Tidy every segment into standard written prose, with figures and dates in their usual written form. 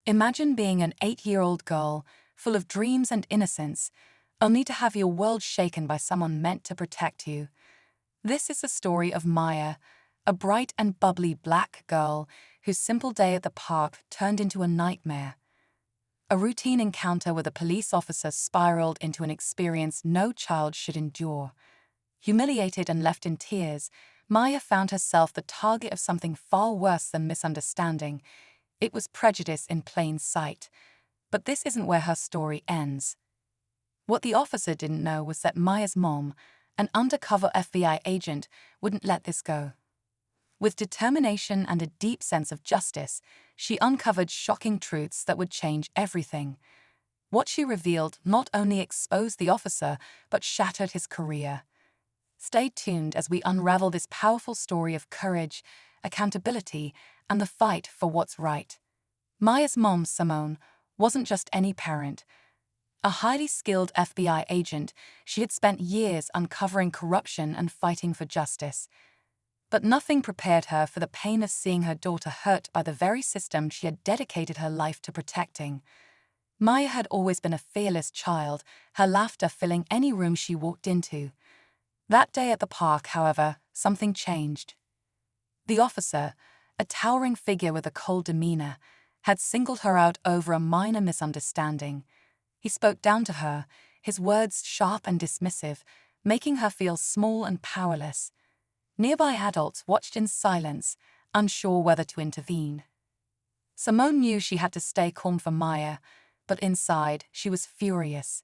Imagine being an 8-year-old girl, full of dreams and innocence, only to have your world shaken by someone meant to protect you. This is the story of Maya, a bright and bubbly black girl whose simple day at the park turned into a nightmare. A routine encounter with a police officer spiraled into an experience no child should endure. Humiliated and left in tears, Maya found herself the target of something far worse than misunderstanding. It was prejudice in plain sight. But this isn't where her story ends. What the officer didn't know was that Maya's mom, an undercover FBI agent, wouldn't let this go. With determination and a deep sense of justice, she uncovered shocking truths that would change everything. What she revealed not only exposed the officer, but shattered his career. Stay tuned as we unravel this powerful story of courage, accountability, and the fight for what's right. Maya's mom, Simone, wasn't just any parent. A highly skilled FBI agent, she had spent years uncovering corruption and fighting for justice. But nothing prepared her for the pain of seeing her daughter hurt by the very system she had dedicated her life to protecting. Maya had always been a fearless child, her laughter filling any room she walked into. That day at the park, however, something changed. The officer, a towering figure with a cold demeanor, had singled her out over a minor misunderstanding. He spoke down to her, his words sharp and dismissive, making her feel small and powerless. Nearby adults watched in silence, unsure whether to intervene. Simone knew she had to stay calm for Maya, but inside she was furious.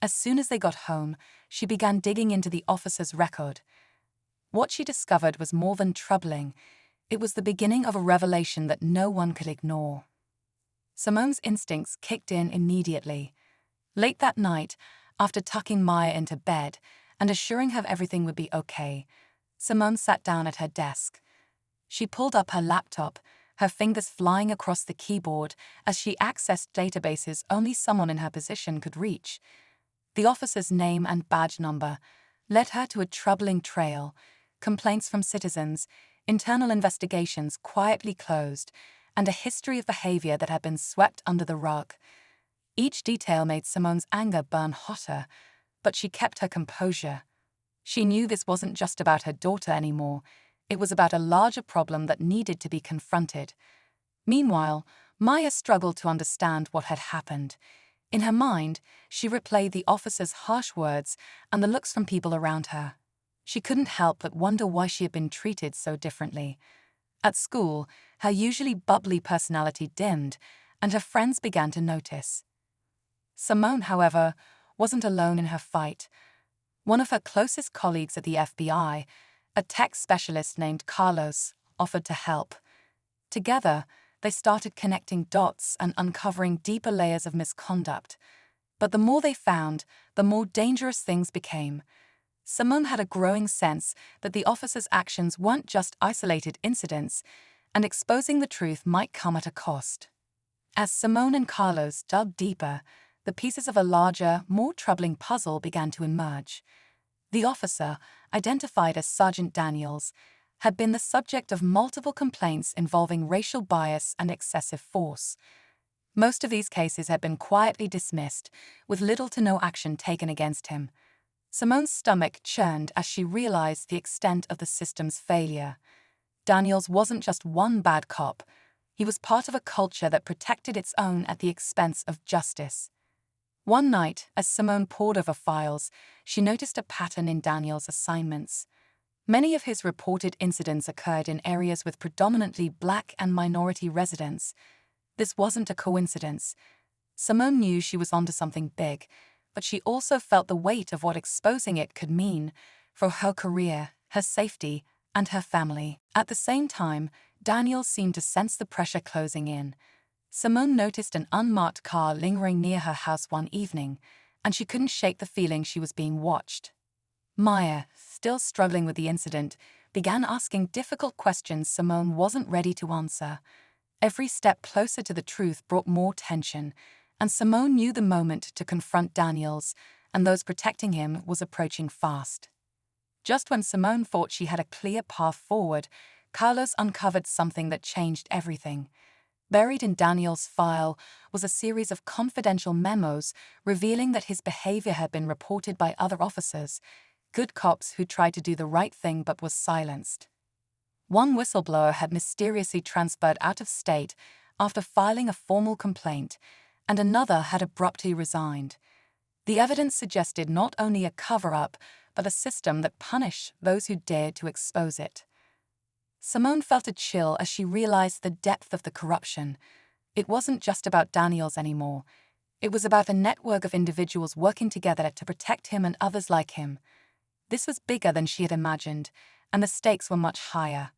As soon as they got home, she began digging into the officer's record. What she discovered was more than troubling. It was the beginning of a revelation that no one could ignore. Simone's instincts kicked in immediately. Late that night, after tucking Maya into bed and assuring her everything would be okay, Simone sat down at her desk. She pulled up her laptop, her fingers flying across the keyboard as she accessed databases only someone in her position could reach. The officer's name and badge number led her to a troubling trail: complaints from citizens, internal investigations quietly closed, and a history of behavior that had been swept under the rug. Each detail made Simone's anger burn hotter, but she kept her composure. She knew this wasn't just about her daughter anymore. It was about a larger problem that needed to be confronted. Meanwhile, Maya struggled to understand what had happened. In her mind, she replayed the officer's harsh words and the looks from people around her. She couldn't help but wonder why she had been treated so differently. At school, her usually bubbly personality dimmed, and her friends began to notice. Simone, however, wasn't alone in her fight. One of her closest colleagues at the FBI, a tech specialist named Carlos, offered to help. Together, they started connecting dots and uncovering deeper layers of misconduct. But the more they found, the more dangerous things became. Simone had a growing sense that the officer's actions weren't just isolated incidents, and exposing the truth might come at a cost. As Simone and Carlos dug deeper, the pieces of a larger, more troubling puzzle began to emerge. The officer, identified as Sergeant Daniels, had been the subject of multiple complaints involving racial bias and excessive force. Most of these cases had been quietly dismissed, with little to no action taken against him. Simone's stomach churned as she realized the extent of the system's failure. Daniels wasn't just one bad cop. He was part of a culture that protected its own at the expense of justice. One night, as Simone pored over files, she noticed a pattern in Daniels' assignments. Many of his reported incidents occurred in areas with predominantly Black and minority residents. This wasn't a coincidence. Simone knew she was onto something big, but she also felt the weight of what exposing it could mean for her career, her safety, and her family. At the same time, Daniels seemed to sense the pressure closing in. Simone noticed an unmarked car lingering near her house one evening, and she couldn't shake the feeling she was being watched. Maya, still struggling with the incident, began asking difficult questions Simone wasn't ready to answer. Every step closer to the truth brought more tension, and Simone knew the moment to confront Daniels and those protecting him was approaching fast. Just when Simone thought she had a clear path forward, Carlos uncovered something that changed everything. Buried in Daniel's file was a series of confidential memos revealing that his behavior had been reported by other officers, good cops who tried to do the right thing but was silenced. One whistleblower had mysteriously transferred out of state after filing a formal complaint, and another had abruptly resigned. The evidence suggested not only a cover-up, but a system that punished those who dared to expose it. Simone felt a chill as she realized the depth of the corruption. It wasn't just about Daniels anymore. It was about a network of individuals working together to protect him and others like him. This was bigger than she had imagined, and the stakes were much higher.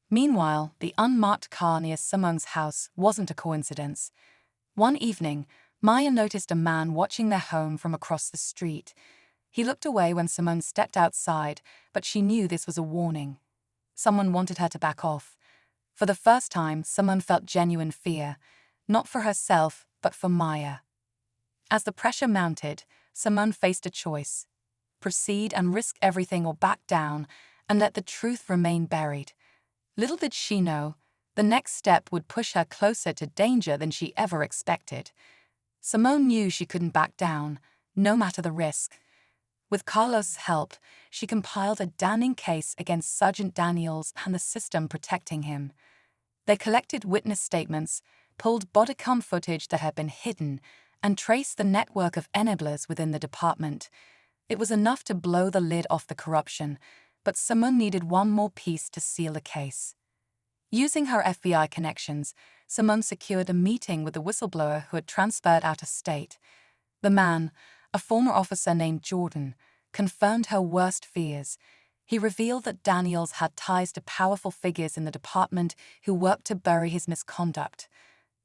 Meanwhile, the unmarked car near Simone's house wasn't a coincidence. One evening, Maya noticed a man watching their home from across the street. He looked away when Simone stepped outside, but she knew this was a warning. Someone wanted her to back off. For the first time, Simone felt genuine fear, not for herself, but for Maya. As the pressure mounted, Simone faced a choice: proceed and risk everything, or back down and let the truth remain buried. Little did she know, the next step would push her closer to danger than she ever expected. Simone knew she couldn't back down, no matter the risk. With Carlos's help, she compiled a damning case against Sergeant Daniels and the system protecting him. They collected witness statements, pulled bodycam footage that had been hidden, and traced the network of enablers within the department. It was enough to blow the lid off the corruption, but Simone needed one more piece to seal the case. Using her FBI connections, Simone secured a meeting with the whistleblower who had transferred out of state. The man, a former officer named Jordan, confirmed her worst fears. He revealed that Daniels had ties to powerful figures in the department who worked to bury his misconduct.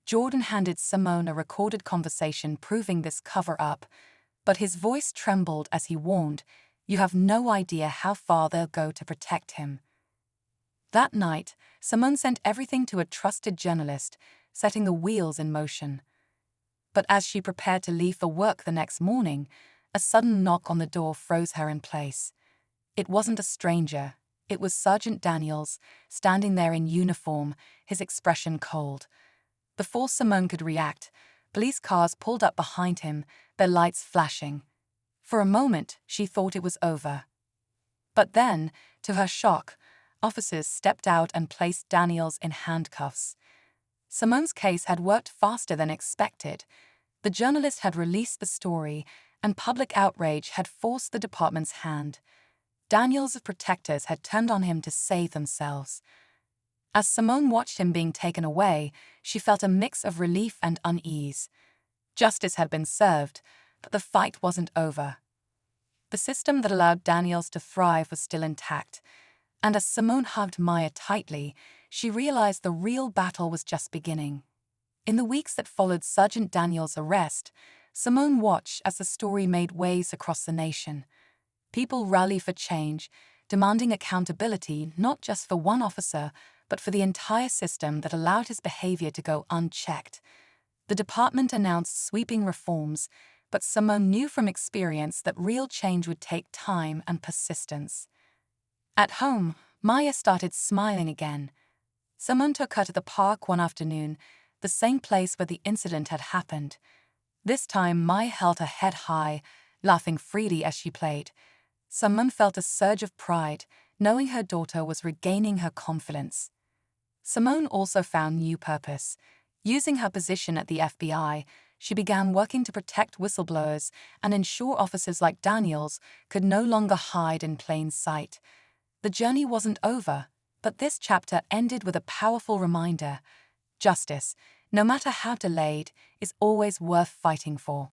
Jordan handed Simone a recorded conversation proving this cover-up, but his voice trembled as he warned, "You have no idea how far they'll go to protect him." That night, Simone sent everything to a trusted journalist, setting the wheels in motion. But as she prepared to leave for work the next morning, a sudden knock on the door froze her in place. It wasn't a stranger. It was Sergeant Daniels, standing there in uniform, his expression cold. Before Simone could react, police cars pulled up behind him, their lights flashing. For a moment, she thought it was over. But then, to her shock, officers stepped out and placed Daniels in handcuffs. Simone's case had worked faster than expected. The journalist had released the story, and public outrage had forced the department's hand. Daniels' protectors had turned on him to save themselves. As Simone watched him being taken away, she felt a mix of relief and unease. Justice had been served, but the fight wasn't over. The system that allowed Daniels to thrive was still intact, and as Simone hugged Maya tightly, she realized the real battle was just beginning. In the weeks that followed Sergeant Daniels' arrest, Simone watched as the story made waves across the nation. People rallied for change, demanding accountability not just for one officer, but for the entire system that allowed his behavior to go unchecked. The department announced sweeping reforms, but Simone knew from experience that real change would take time and persistence. At home, Maya started smiling again. Simone took her to the park one afternoon, the same place where the incident had happened. This time, Maya held her head high, laughing freely as she played. Simone felt a surge of pride, knowing her daughter was regaining her confidence. Simone also found new purpose. Using her position at the FBI, she began working to protect whistleblowers and ensure officers like Daniels could no longer hide in plain sight. The journey wasn't over, but this chapter ended with a powerful reminder: justice, no matter how delayed, is always worth fighting for.